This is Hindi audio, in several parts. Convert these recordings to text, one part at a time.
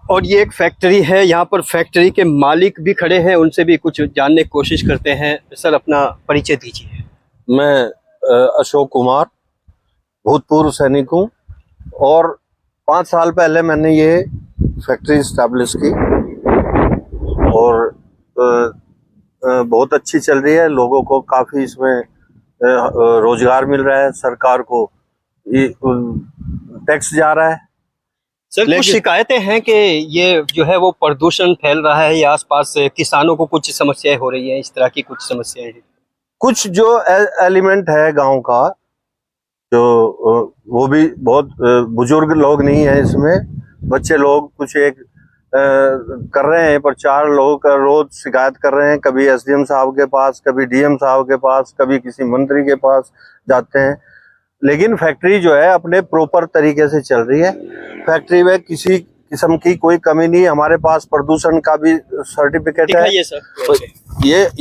और ये एक फैक्ट्री है, यहाँ पर फैक्ट्री के मालिक भी खड़े हैं, उनसे भी कुछ जानने की कोशिश करते हैं। सर, अपना परिचय दीजिए। मैं अशोक कुमार, भूतपूर्व सैनिक हूँ और 5 साल पहले मैंने ये फैक्ट्री स्टैब्लिश की और बहुत अच्छी चल रही है। लोगों को काफ़ी इसमें रोजगार मिल रहा है, सरकार को ये टैक्स जा रहा है। सर, कुछ शिकायतें हैं कि ये जो है वो प्रदूषण फैल रहा है या आसपास किसानों को कुछ समस्याएं हो रही हैं, इस तरह की कुछ समस्याएं हैं? कुछ जो एलिमेंट है गांव का, जो वो भी बहुत बुजुर्ग लोग नहीं है इसमें, बच्चे लोग कुछ एक कर रहे हैं, प्रचार लोगों का रोज शिकायत कर रहे हैं। कभी एसडीएम साहब के पास, कभी डीएम साहब के पास, कभी किसी मंत्री के पास जाते हैं। लेकिन फैक्ट्री जो है अपने प्रॉपर तरीके से चल रही है। फैक्ट्री में किसी किस्म की कोई कमी नहीं। हमारे पास प्रदूषण का भी सर्टिफिकेट है।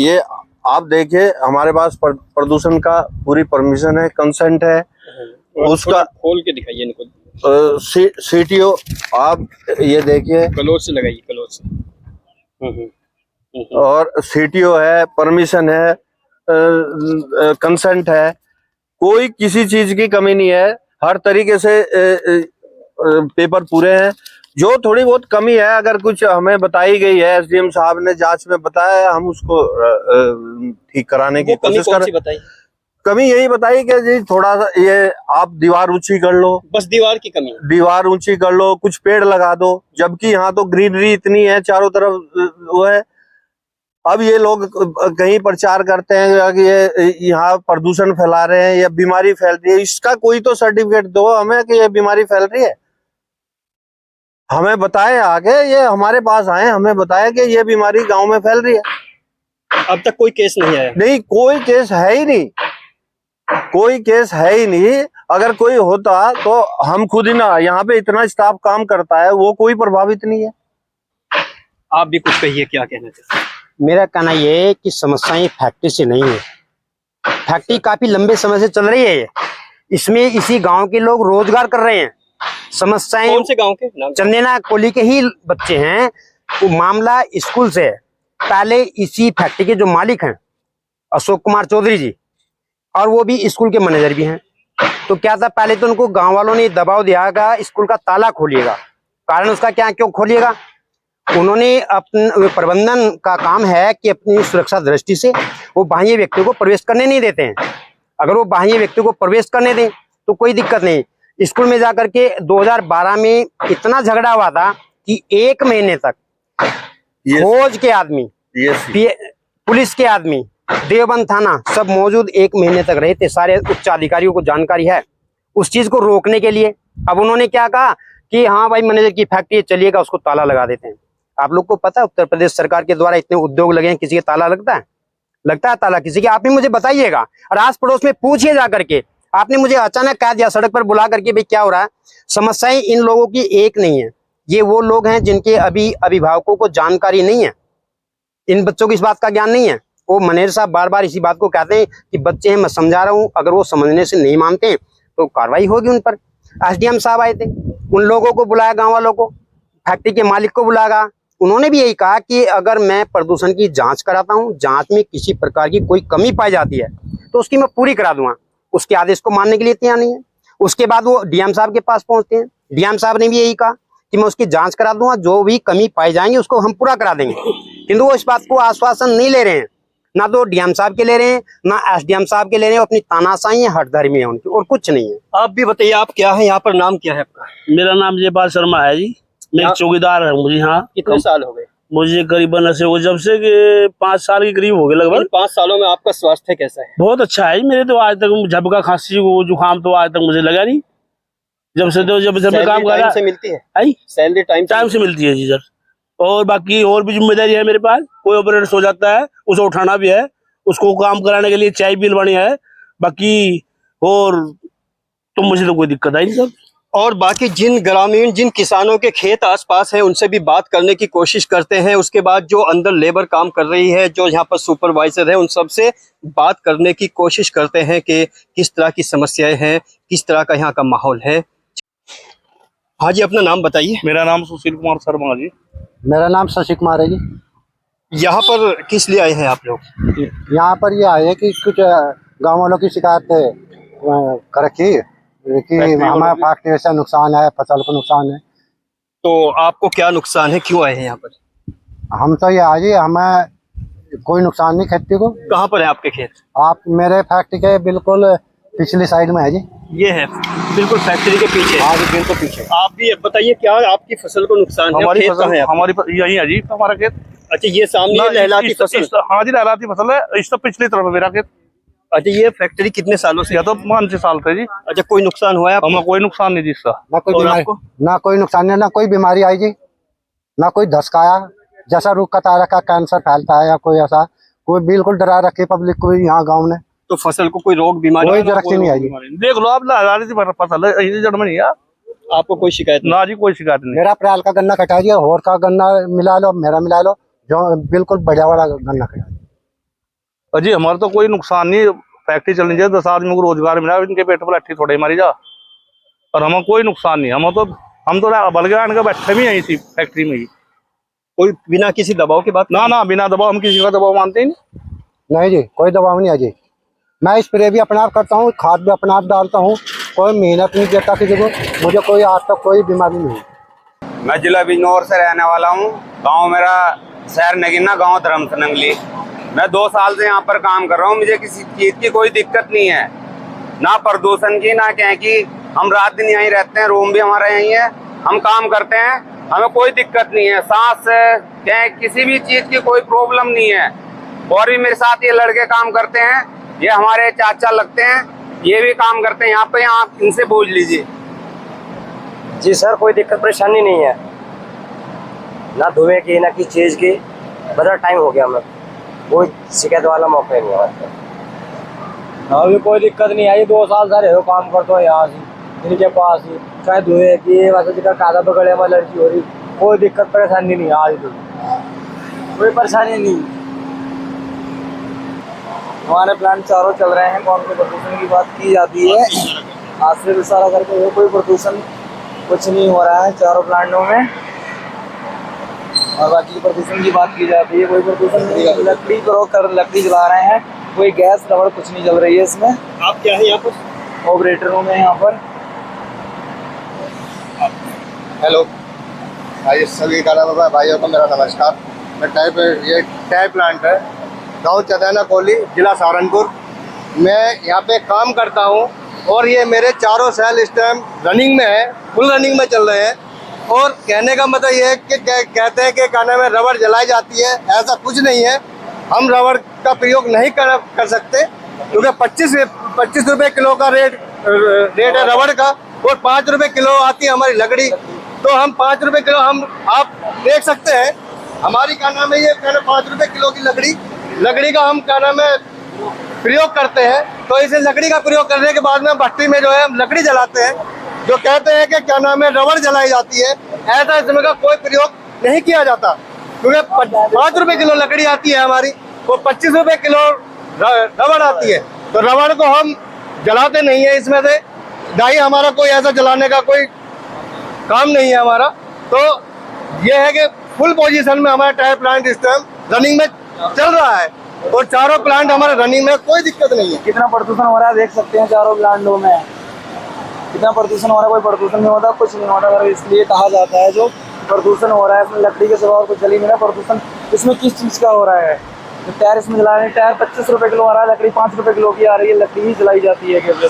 ये आप देखिए, हमारे पास प्रदूषण का पूरी परमिशन है, कंसेंट है। उसका खोल के दिखाइए इनको। सीटीओ आप ये देखिए, क्लोज से लगाइए, क्लोज से। और सीटीओ है, परमिशन है, कंसेंट है। कोई किसी चीज की कमी नहीं है। हर तरीके से पेपर पूरे हैं। जो थोड़ी बहुत कमी है, अगर कुछ हमें बताई गई है, एसडीएम साहब ने जांच में बताया है, हम उसको ठीक कराने की कोशिश कर रहे हैं। कमी यही बताई कि जी थोड़ा सा ये आप दीवार ऊंची कर लो, बस दीवार की कमी, दीवार ऊंची कर लो, कुछ पेड़ लगा दो, जबकि यहाँ तो ग्रीनरी इतनी है चारों तरफ वो है। अब ये लोग कहीं प्रचार करते हैं कि ये यहाँ प्रदूषण फैला रहे हैं या बीमारी फैल रही है। इसका कोई तो सर्टिफिकेट दो हमें कि ये बीमारी फैल रही है। हमें बताएं आगे, ये हमारे पास आए, हमें बताएं कि ये बीमारी गांव में फैल रही है। अब तक कोई केस नहीं आया? नहीं, कोई केस है ही नहीं, कोई केस है ही नहीं। अगर कोई होता तो हम खुद ही ना, यहाँ पे इतना स्टाफ काम करता है, वो कोई प्रभावित नहीं है। आप भी कुछ कहिए, क्या कहना चाहते हैं? मेरा कहना ये है कि समस्याएं फैक्ट्री से नहीं है। फैक्ट्री काफी लंबे समय से चल रही है। इसमें इसी गांव के लोग रोजगार कर रहे हैं। समस्याएं कौन से गांव के नाम? चंदेना कोली के ही बच्चे हैं। वो मामला स्कूल से है। पहले इसी फैक्ट्री के जो मालिक हैं अशोक कुमार चौधरी जी, और वो भी स्कूल के मैनेजर भी हैं। तो क्या था, पहले तो उनको गांव वालों ने दबाव दिया था स्कूल का ताला खोलिएगा। कारण उसका क्या, क्यों खोलिएगा? उन्होंने अपने प्रबंधन का काम है कि अपनी सुरक्षा दृष्टि से वो बाह्य व्यक्ति को प्रवेश करने नहीं देते हैं। अगर वो बाह्य व्यक्ति को प्रवेश करने दें तो कोई दिक्कत नहीं। स्कूल में जाकर के 2012 में इतना झगड़ा हुआ था कि 1 महीने तक फौज के आदमी, पुलिस के आदमी, देवबंद थाना सब मौजूद 1 महीने तक रहे थे। सारे उच्च अधिकारियों को जानकारी है उस चीज को रोकने के लिए। अब उन्होंने क्या कहा कि हाँ भाई, मैनेजर की फैक्ट्री चलिएगा, उसको ताला लगा देते हैं। आप लोग को पता है उत्तर प्रदेश सरकार के द्वारा इतने उद्योग लगे हैं, किसी के ताला लगता है? लगता है ताला किसी के? आप ही मुझे बताइएगा और आस पड़ोस में पूछिए जा करके। आपने मुझे अचानक कह दिया सड़क पर बुला करके, भाई क्या हो रहा है? समस्याएं इन लोगों की एक नहीं है। ये वो लोग हैं जिनके अभी अभिभावकों को जानकारी नहीं है, इन बच्चों को इस बात का ज्ञान नहीं है। वो मैनेजर साहब बार बार इसी बात को कहते हैं कि बच्चे हैं, मैं समझा रहा हूँ, अगर वो समझने से नहीं मानते तो कार्रवाई होगी उन पर। एसडीएम साहब आए थे, उन लोगों को बुलाया, गाँव वालों को, फैक्ट्री के मालिक को बुलाया। उन्होंने भी यही कहा कि अगर मैं प्रदूषण की जांच कराता हूं, जांच में किसी प्रकार की कोई कमी पाई जाती है तो उसकी मैं पूरी करा दूंगा। उसके आदेश को मानने के लिए तैयार नहीं है। उसके बाद वो डीएम साहब के पास पहुंचते हैं। डीएम साहब ने भी यही कहा कि मैं उसकी जांच करा दूंगा, जो भी कमी पाई जाएंगी उसको हम पूरा करा देंगे। किंतु वो इस बात को आश्वासन नहीं ले रहे हैं। ना तो डीएम साहब के ले रहे हैं, ना एसडीएम साहब के ले रहे हैं। अपनी तानाशाही है, हठधर्मी है उनकी, और कुछ नहीं है। आप भी बताइए, आप क्या है यहाँ पर, नाम क्या है आपका? मेरा नाम जयपाल शर्मा है जी, मैं चौकीदार है। मुझे यहाँ कितने साल हो गए? मुझे करीबन ऐसे वो जब से कि 5 साल के करीब हो गए लगभग। 5 सालों में आपका स्वास्थ्य कैसा है? बहुत अच्छा है मेरे तो। आज तक झपका, खांसी, वो जुकाम तो आज तक मुझे लगा नहीं। जब से तो जब मैं काम कर रहा, से मिलती है सैलरी टाइम से मिलती है जी सर। और बाकी और भी जिम्मेदारी है मेरे पास। कोई ऑपरेटर सो जाता है, उसे उठाना भी है, उसको काम कराने के लिए चाय भी लवानी है। बाकी और तो मुझे तो कोई दिक्कत आई नहीं सर। और बाकी जिन ग्रामीण, जिन किसानों के खेत आसपास हैं, उनसे भी बात करने की कोशिश करते हैं। उसके बाद जो अंदर लेबर काम कर रही है, जो यहाँ पर सुपरवाइजर है, उन सब से बात करने की कोशिश करते हैं कि किस तरह की समस्याएं हैं, किस तरह का यहाँ का माहौल है। हाँ जी, अपना नाम बताइए। मेरा नाम सुशील कुमार शर्मा जी। मेरा नाम शशि कुमार है जी। यहाँ पर किस लिए आए हैं आप लोग? यहाँ पर ये आए हैं कि कुछ गाँव वालों की शिकायत कर रखी कि हमारे फैक्ट्री से नुकसान है, फसल को नुकसान है। तो आपको क्या नुकसान है, क्यों आए हैं यहाँ पर? हम तो ये आए, हमें कोई नुकसान नहीं खेती को। कहाँ पर है आपके खेत? आप मेरे फैक्ट्री के बिल्कुल पिछली साइड में है जी। ये है बिल्कुल फैक्ट्री के पीछे। हाँ जी, बिल्कुल पीछे। आप भी बताइए, क्या आपकी फसल को नुकसान है? हमारी खेत फसल कहाँ है आपका? हमारी यही है जी हमारा खेत। अच्छा, ये सामने लहलाती फसल। हाँ जी, लहराती फसल है। इस तो पिछली तरफ है मेरा खेत। अच्छा, ये फैक्ट्री कितने सालों से? या तो 5 साल थे जी। अच्छा, कोई नुकसान हुआ है आपको? हमें कोई नुकसान नहीं जी इसका। ना कोई और बीमारी, आपको? ना कोई नुकसान है, ना कोई बीमारी आई जी, ना कोई धसका आया। जैसा रुख कता रखा कैंसर फैलता है या कोई ऐसा, कोई बिल्कुल डरा रखी पब्लिक को यहाँ गाँव ने। तो फसल को कोई रोग बीमारी? कोई जरक्ति नहीं आई जी। देख लो आप, लहराती फसल है, इसी जड़ में नहीं है। आपको कोई शिकायत नहीं? ना जी, कोई शिकायत नहीं। मेरा अप्रैल का गन्ना कटा दिया, और का गन्ना मिला लो, मेरा मिला लो, जो बिल्कुल बढ़िया वाला गन्ना कटा। जी हमारा तो कोई नुकसान नहीं। फैक्ट्री चलनी चाहिए, 10 आदमी को रोजगार मिला, इनके पेट पर अट्ठी थोड़े मारी जा। और हमें कोई नुकसान नहीं। हम तो बलगान के बैठे भी हैं इसी फैक्ट्री में ही। कोई बिना किसी दबाव के बात? ना, बिना दबाव, हम किसी का दबाव मानते ही नहीं। नहीं जी, कोई दबाव नहीं है जी। मैं स्प्रे भी अपने आप करता हूँ, खाद भी अपने आप डालता हूँ, कोई मेहनत नहीं देता किसी को। मुझे कोई आज तक कोई बीमारी नहीं है। मैं जिला बिजनौर से रहने वाला हूँ। गांव मेरा शहर नगीना, गांव धर्मसनंगली। मैं 2 साल से यहाँ पर काम कर रहा हूँ। मुझे किसी चीज़ की कोई दिक्कत नहीं है, ना प्रदूषण की, ना क्या की। हम रात दिन यहीं रहते हैं, रूम भी हमारा यहीं है, हम काम करते हैं, हमें कोई दिक्कत नहीं है। सांस क्या किसी भी चीज़ की कोई प्रॉब्लम नहीं है। और भी मेरे साथ ये लड़के काम करते हैं, ये हमारे चाचा लगते हैं, ये भी काम करते हैं यहाँ पे। आप इनसे पूछ लीजिए। जी सर, कोई दिक्कत परेशानी नहीं है, ना धुएं की ना किसी चीज़ की। बड़ा टाइम हो गया, हमें कोई शिकायत वाला मौका ही नहीं है। अभी कोई दिक्कत नहीं आई। 2 साल से रहे काम करते हो यहाँ से, इनके पास ही, चाहे धुएं की वैसे का कादा पकड़े में लड़की हो रही, कोई दिक्कत परेशानी नहीं है। आज तो कोई परेशानी नहीं। हमारे प्लांट चारों चल रहे हैं। कौन से प्रदूषण की बात की जाती है, आज से विचारा करके वो कोई प्रदूषण कुछ नहीं हो रहा है चारों प्लांटों में। और बाकी प्रदूषण की बात की जाती है, कोई प्रदूषण नहीं है। लकड़ी को रोक कर लकड़ी जला रहे हैं, कोई गैस रबड़ कुछ नहीं जल रही है इसमें। आप क्या है यहाँ पर? ऑपरेटरों में यहाँ पर। हेलो भाई, सभी का नाम है भाइयों को मेरा नमस्कार। मैं ये टाइप प्लांट है, गांव चदैना कोली, जिला सहारनपुर। मैं यहाँ पे काम करता हूँ और ये मेरे चारों सेल इस टाइम रनिंग में है, फुल रनिंग में चल रहे हैं। और कहने का मतलब ये है कि कहते हैं कि खाने में रबड़ जलाई जाती है, ऐसा कुछ नहीं है। हम रबड़ का प्रयोग नहीं कर सकते, क्योंकि 25 रुपये किलो का रेट है रबड़ का, और 5 रुपये किलो आती है हमारी लकड़ी। तो हम 5 रुपये किलो, हम आप देख सकते हैं हमारी क्या नाम है, ये 5 रुपये किलो की लकड़ी का हम क्या नाम है प्रयोग करते हैं। तो इसे लकड़ी का प्रयोग करने के बाद में भट्टी में जो है हम लकड़ी जलाते हैं, जो कहते हैं कि क्या नाम है रबड़ जलाई जाती है। ऐसा इसमें का कोई प्रयोग नहीं किया जाता, क्योंकि 5 रुपये किलो लकड़ी आती है हमारी, वो 25 रुपये किलो रबड़ आती है। तो रबड़ को हम जलाते नहीं है इसमें से, डाई हमारा कोई ऐसा जलाने का कोई काम नहीं है हमारा। तो ये है कि फुल पोजीशन में हमारा टायर प्लांट इस टाइम रनिंग में चल रहा है, और चारों प्लांट हमारे रनिंग में, कोई दिक्कत नहीं है। कितना प्रदूषण हो रहा है देख सकते हैं चारों प्लांटों में, कितना प्रदूषण हो रहा है। कोई प्रदूषण नहीं होता, कुछ नहीं होता। अगर इसलिए कहा जाता है जो प्रदूषण हो रहा है इसमें लकड़ी के सिवा और कुछ जली में ना प्रदूषण, इसमें किस चीज़ का हो रहा है। तो टायर इसमें जला रहे हैं, टायर 25 रुपये किलो आ रहा है, लकड़ी 5 रुपये किलो की आ रही है, लकड़ी ही जलाई जाती है केवल।